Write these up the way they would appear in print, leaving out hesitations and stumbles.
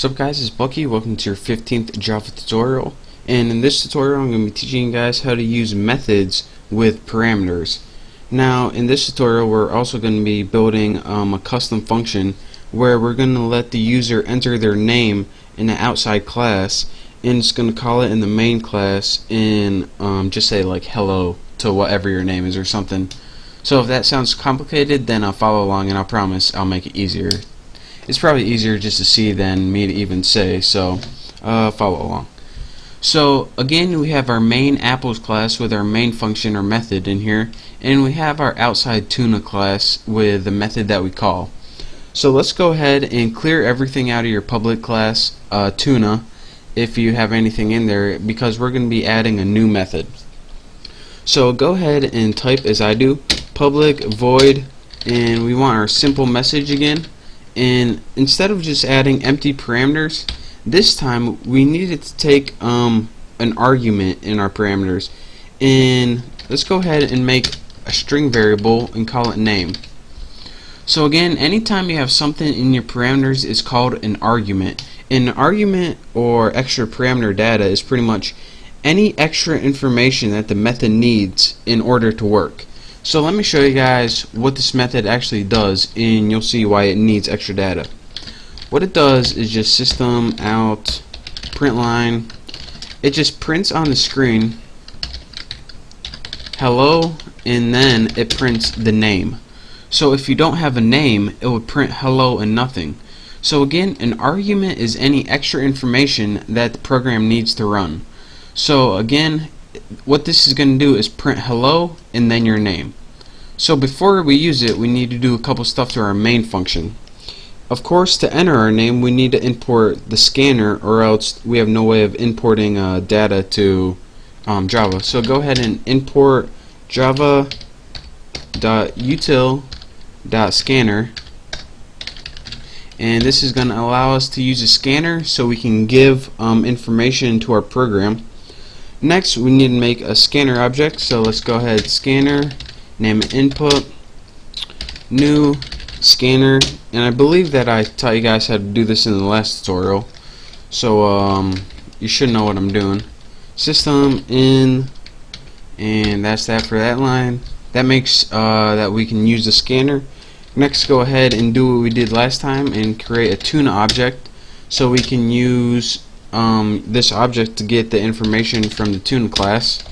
What's up guys, it's Bucky. Welcome to your 15th Java tutorial, and in this tutorial I'm going to be teaching you guys how to use methods with parameters. Now in this tutorial we're also going to be building a custom function where we're going to let the user enter their name in an outside class, and it's going to call it in the main class and just say like hello to whatever your name is or something. So if that sounds complicated, then I'll follow along and I promise I'll make it easier. It's probably easier just to see than me to even say, so follow along. So again, we have our main apples class with our main function or method in here, and we have our outside tuna class with the method that we call. So let's go ahead and clear everything out of your public class tuna if you have anything in there, because we're going to be adding a new method. So go ahead and type as I do, public void, and we want our simple message again. And instead of just adding empty parameters, this time we needed to take an argument in our parameters, and let's go ahead and make a string variable and call it name. So again, anytime you have something in your parameters, it's called an argument. An argument or extra parameter data is pretty much any extra information that the method needs in order to work. So let me show you guys what this method actually does, and you'll see why it needs extra data. What it does is just system out print line. It just prints on the screen hello, and then it prints the name. So if you don't have a name, it would print hello and nothing. So again, an argument is any extra information that the program needs to run. So again, what this is going to do is print hello and then your name. So before we use it, we need to do a couple stuff to our main function. Of course, to enter our name, we need to import the scanner, or else we have no way of importing data to Java. So go ahead and import java.util.scanner, and this is going to allow us to use a scanner so we can give information to our program. Next, we need to make a scanner object, so let's go ahead, scanner, name it input, new scanner, and I believe that I taught you guys how to do this in the last tutorial, so you should know what I'm doing. System in, and that's that for that line. That makes that we can use the scanner. Next, go ahead and do what we did last time and create a tuna object so we can use this object to get the information from the tuna class.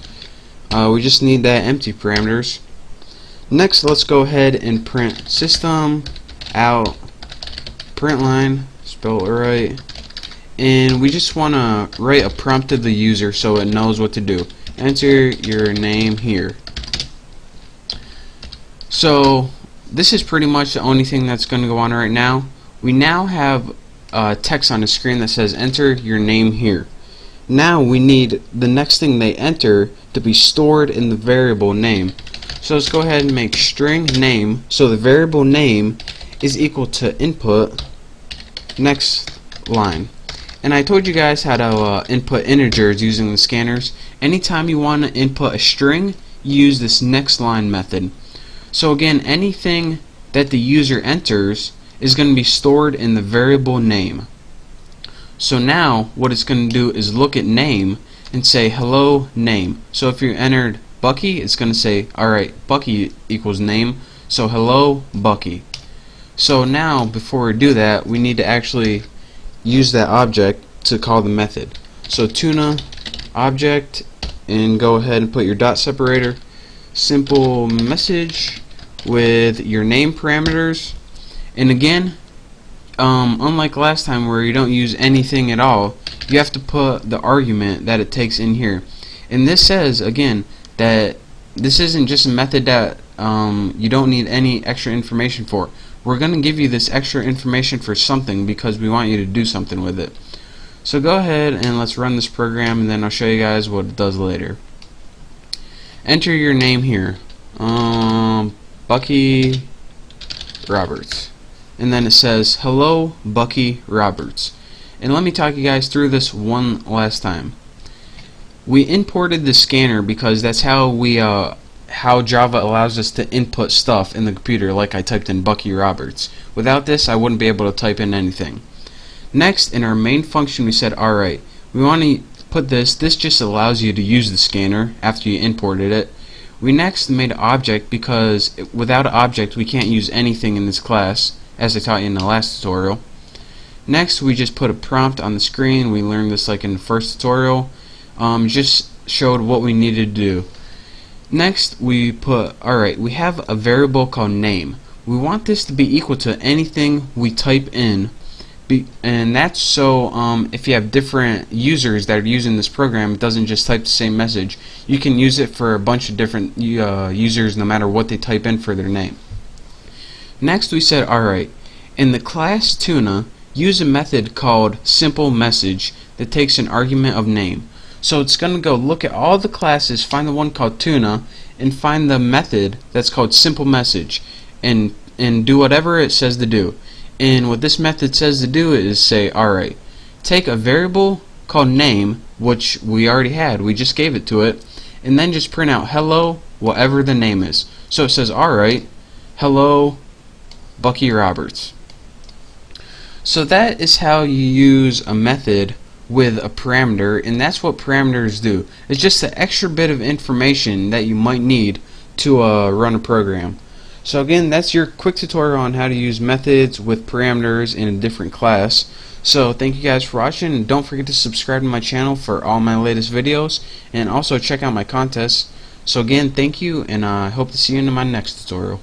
We just need that empty parameters. Next, let's go ahead and print system out print line, spell it right, and we just want to write a prompt to the user so it knows what to do. Enter your name here. So this is pretty much the only thing that's going to go on right now. We now have text on the screen that says enter your name here. Now we need the next thing they enter to be stored in the variable name. So let's go ahead and make string name, so the variable name is equal to input next line. And I told you guys how to input integers using the scanners. Anytime you want to input a string, use this next line method. So again, anything that the user enters is going to be stored in the variable name. So now what it's going to do is look at name and say hello name. So if you entered Bucky, it's going to say alright, Bucky equals name, so hello Bucky. So now before we do that, we need to actually use that object to call the method. So tuna object, and go ahead and put your dot separator, simple message with your name parameters. And again, unlike last time where you don't use anything at all, you have to put the argument that it takes in here. And this says again that this isn't just a method that you don't need any extra information for. We're going to give you this extra information for something because we want you to do something with it. So go ahead and let's run this program, and then I'll show you guys what it does later. Enter your name here, Bucky Roberts, and then it says hello Bucky Roberts. And let me talk you guys through this one last time. We imported the scanner because that's how Java allows us to input stuff in the computer, like I typed in Bucky Roberts. Without this, I wouldn't be able to type in anything. Next, in our main function, we said, alright, we want to put this just allows you to use the scanner after you imported it. We next made an object because without an object we can't use anything in this class, as I taught you in the last tutorial. Next, we just put a prompt on the screen. We learned this like in the first tutorial. Just showed what we needed to do. Next, we put, alright, we have a variable called name. We want this to be equal to anything we type in, and that's so if you have different users that are using this program, it doesn't just type the same message. You can use it for a bunch of different users no matter what they type in for their name. Next, we said, alright, in the class Tuna, use a method called SimpleMessage that takes an argument of name. So it's going to go look at all the classes, find the one called Tuna, and find the method that's called SimpleMessage, and do whatever it says to do. And what this method says to do is say, alright, take a variable called name, which we already had, we just gave it to it, and then just print out hello, whatever the name is. So it says, alright, hello, Bucky Roberts. So that is how you use a method with a parameter, and that's what parameters do. It's just an extra bit of information that you might need to run a program. So again, that's your quick tutorial on how to use methods with parameters in a different class. So thank you guys for watching, and don't forget to subscribe to my channel for all my latest videos, and also check out my contests. So again, thank you, and I hope to see you in my next tutorial.